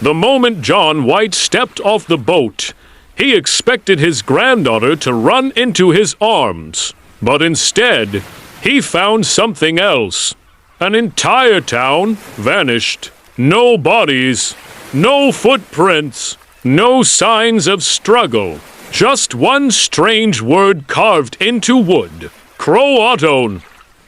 The moment John White stepped off the boat, he expected his granddaughter to run into his arms. But instead, he found something else. An entire town vanished. No bodies, no footprints, no signs of struggle. Just one strange word carved into wood. Croatoan.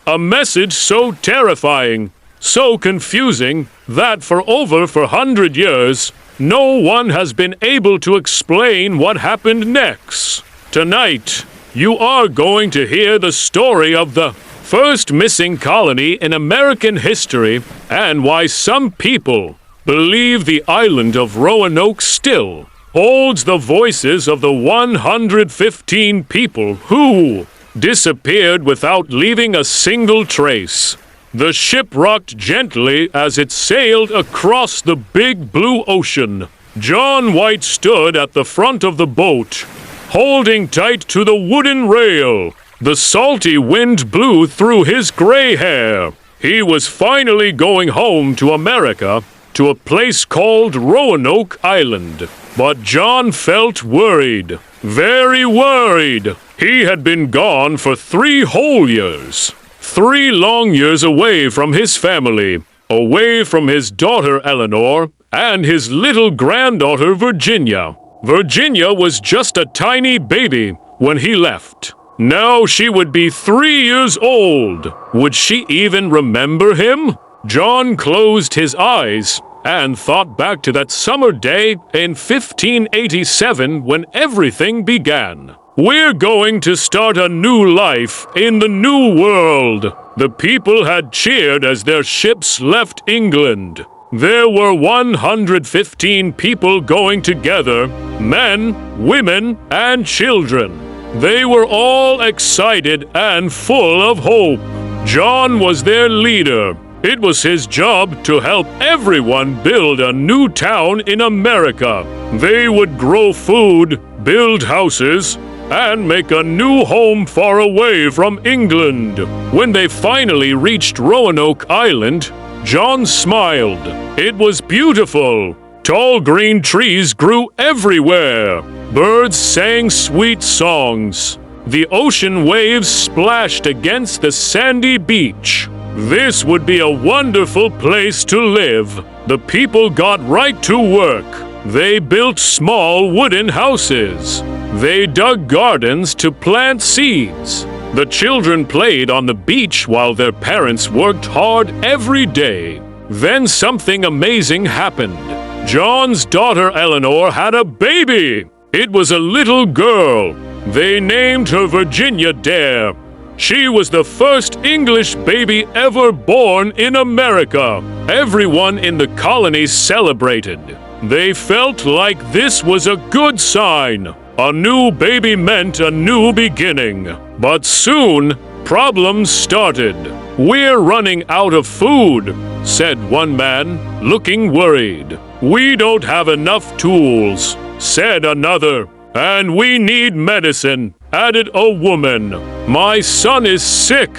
A message so terrifying, so confusing, that for over 400 years, no one has been able to explain what happened next. Tonight, you are going to hear the story of the first missing colony in American history and why some people believe the island of Roanoke still holds the voices of the 115 people who disappeared without leaving a single trace. The ship rocked gently as it sailed across the big blue ocean. John White stood at the front of the boat, holding tight to the wooden rail. The salty wind blew through his gray hair. He was finally going home to America, to a place called Roanoke Island. But John felt worried, very worried. He had been gone for 3 whole years. 3 long years away from his family, away from his daughter Eleanor and his little granddaughter Virginia. Virginia was just a tiny baby when he left. Now she would be 3 years old. Would she even remember him? John closed his eyes and thought back to that summer day in 1587 when everything began. We're going to start a new life in the new world. The people had cheered as their ships left England. There were 115 people going together, men, women, and children. They were all excited and full of hope. John was their leader. It was his job to help everyone build a new town in America. They would grow food, build houses, and make a new home far away from England. When they finally reached Roanoke Island, John smiled. It was beautiful. Tall green trees grew everywhere. Birds sang sweet songs. The ocean waves splashed against the sandy beach. This would be a wonderful place to live. The people got right to work. They built small wooden houses. They dug gardens to plant seeds. The children played on the beach while their parents worked hard every day. Then something amazing happened. John's daughter Eleanor had a baby. It was a little girl. They named her Virginia Dare. She was the first English baby ever born in America. Everyone in the colony celebrated. They felt like this was a good sign. A new baby meant a new beginning. But soon, problems started. "We're running out of food," said one man, looking worried. "We don't have enough tools," said another. "And we need medicine," added a woman. "My son is sick."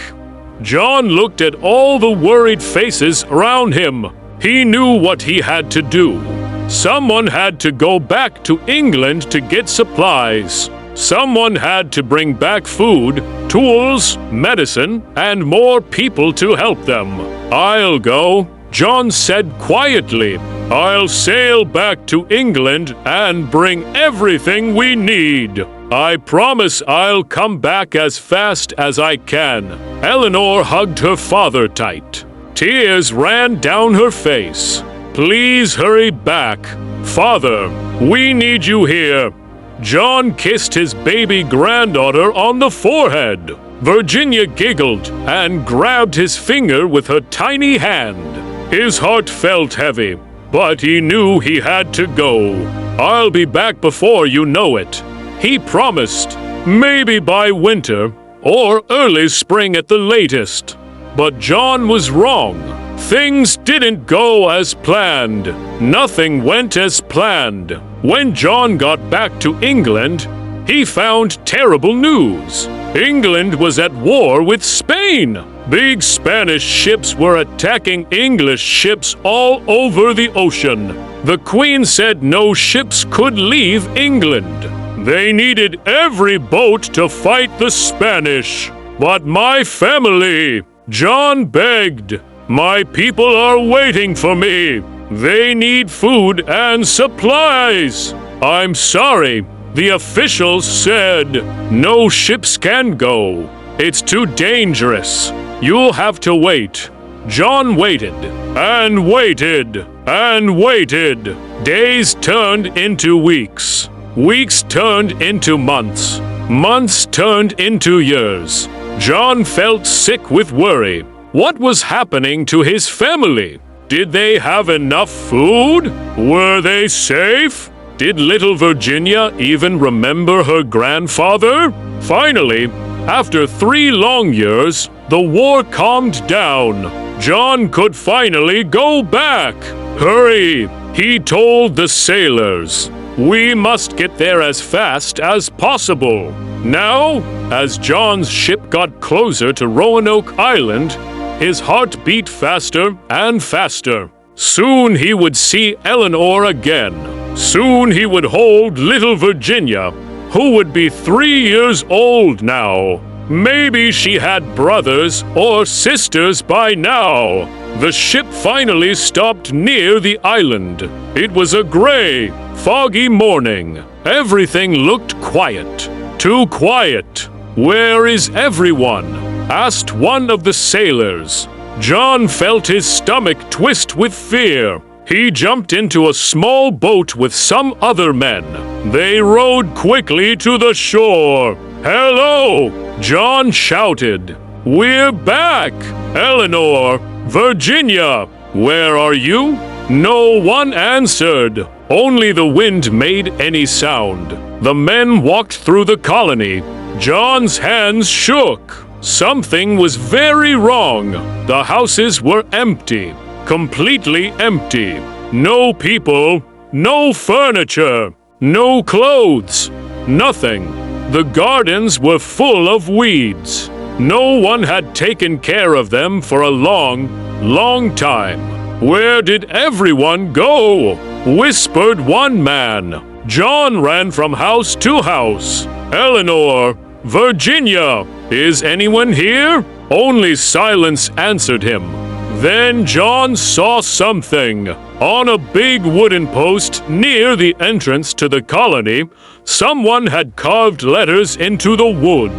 John looked at all the worried faces around him. He knew what he had to do. Someone had to go back to England to get supplies. Someone had to bring back food, tools, medicine, and more people to help them. "I'll go," John said quietly. "I'll sail back to England and bring everything we need. I promise I'll come back as fast as I can." Eleanor hugged her father tight. Tears ran down her face. "Please hurry back. Father, we need you here." John kissed his baby granddaughter on the forehead. Virginia giggled and grabbed his finger with her tiny hand. His heart felt heavy, but he knew he had to go. "I'll be back before you know it," he promised. "Maybe by winter or early spring at the latest." But John was wrong. Things didn't go as planned. Nothing went as planned. When John got back to England, he found terrible news. England was at war with Spain. Big Spanish ships were attacking English ships all over the ocean. The Queen said no ships could leave England. They needed every boat to fight the Spanish. But my family, John begged, my people are waiting for me. They need food and supplies. I'm sorry, the officials said no ships can go. It's too dangerous. You'll have to wait. John waited and waited and waited. Days turned into weeks. Weeks turned into months. Months turned into years. John felt sick with worry. What was happening to his family? Did they have enough food? Were they safe? Did little Virginia even remember her grandfather? Finally, after 3 long years, the war calmed down. John could finally go back. Hurry, he told the sailors. We must get there as fast as possible. Now, as John's ship got closer to Roanoke Island, his heart beat faster and faster. Soon he would see Eleanor again. Soon he would hold little Virginia, who would be 3 years old now. Maybe she had brothers or sisters by now. The ship finally stopped near the island. It was a gray, foggy morning. Everything looked quiet. Too quiet. Where is everyone? Asked one of the sailors. John felt his stomach twist with fear. He jumped into a small boat with some other men. They rowed quickly to the shore. Hello! John shouted. We're back! Eleanor! Virginia! Where are you? No one answered. Only the wind made any sound. The men walked through the colony. John's hands shook. Something was very wrong. The houses were empty. Completely empty. No people. No furniture. No clothes. Nothing. The gardens were full of weeds. No one had taken care of them for a long, long time. Where did everyone go? Whispered one man. John ran from house to house. Eleanor, Virginia, is anyone here? Only silence answered him. Then John saw something. On a big wooden post near the entrance to the colony, someone had carved letters into the wood.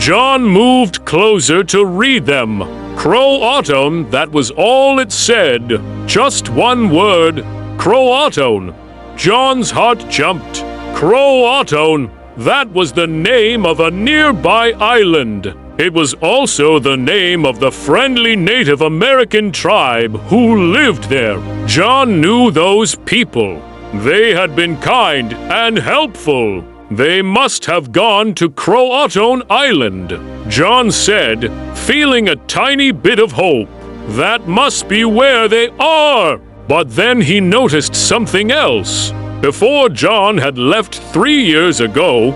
John moved closer to read them. Croatoan, that was all it said. Just one word, Croatoan. John's heart jumped. Croatoan, that was the name of a nearby island. It was also the name of the friendly Native American tribe who lived there. John knew those people. They had been kind and helpful. They must have gone to Croatoan Island. John said, feeling a tiny bit of hope. That must be where they are. But then he noticed something else. Before John had left 3 years ago,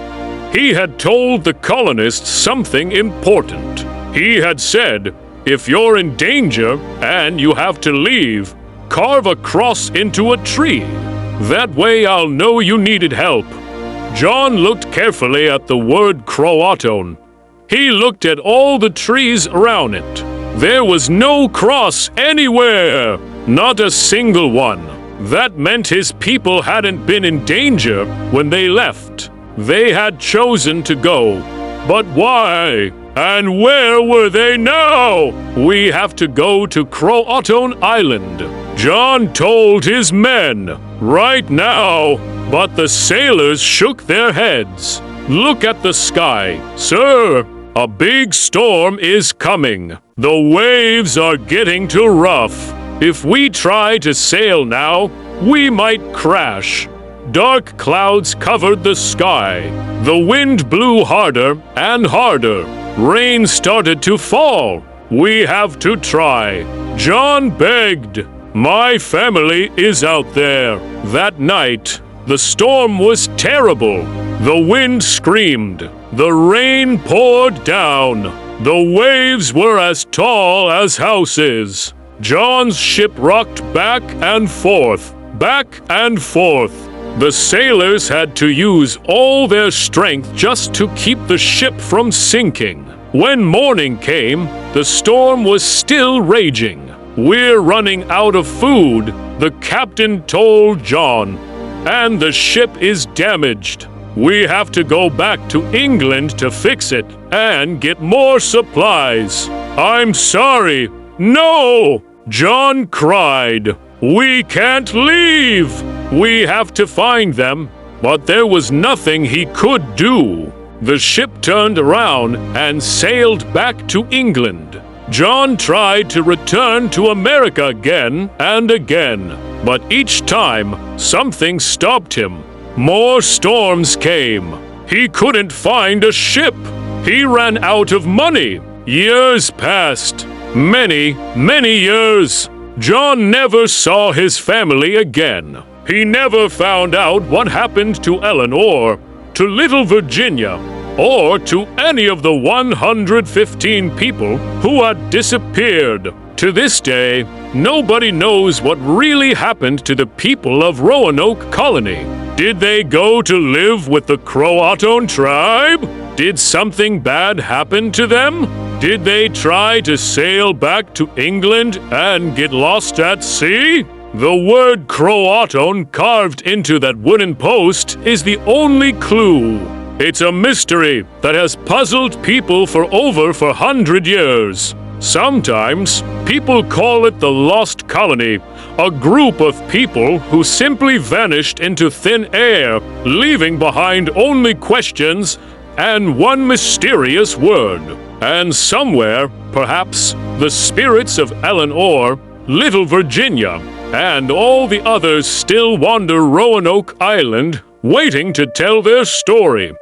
he had told the colonists something important. He had said, if you're in danger and you have to leave, carve a cross into a tree. That way I'll know you needed help. John looked carefully at the word Croatoan. He looked at all the trees around it. There was no cross anywhere, not a single one. That meant his people hadn't been in danger when they left. They had chosen to go. But why? And where were they now? We have to go to Croatoan Island. John told his men, right now. But the sailors shook their heads. Look at the sky, sir. A big storm is coming. The waves are getting too rough. If we try to sail now, we might crash. Dark clouds covered the sky. The wind blew harder and harder. Rain started to fall. We have to try. John begged. My family is out there. That night, the storm was terrible. The wind screamed. The rain poured down. The waves were as tall as houses. John's ship rocked back and forth, back and forth. The sailors had to use all their strength just to keep the ship from sinking. When morning came, the storm was still raging. "We're running out of food," the captain told John, "and the ship is damaged. We have to go back to England to fix it and get more supplies." "I'm sorry." "No!" John cried. "We can't leave. We have to find them." But there was nothing he could do. The ship turned around and sailed back to England. John tried to return to America again and again, but each time something stopped him. More storms came. He couldn't find a ship. He ran out of money. Years passed. Many, many years. John never saw his family again. He never found out what happened to Eleanor, to little Virginia, or to any of the 115 people who had disappeared. To this day, nobody knows what really happened to the people of Roanoke Colony. Did they go to live with the Croatoan tribe? Did something bad happen to them? Did they try to sail back to England and get lost at sea? The word Croatoan carved into that wooden post is the only clue. It's a mystery that has puzzled people for over 400 years. Sometimes, people call it the Lost Colony, a group of people who simply vanished into thin air, leaving behind only questions and one mysterious word. And somewhere, perhaps, the spirits of Eleanor, little Virginia, and all the others still wander Roanoke Island, waiting to tell their story.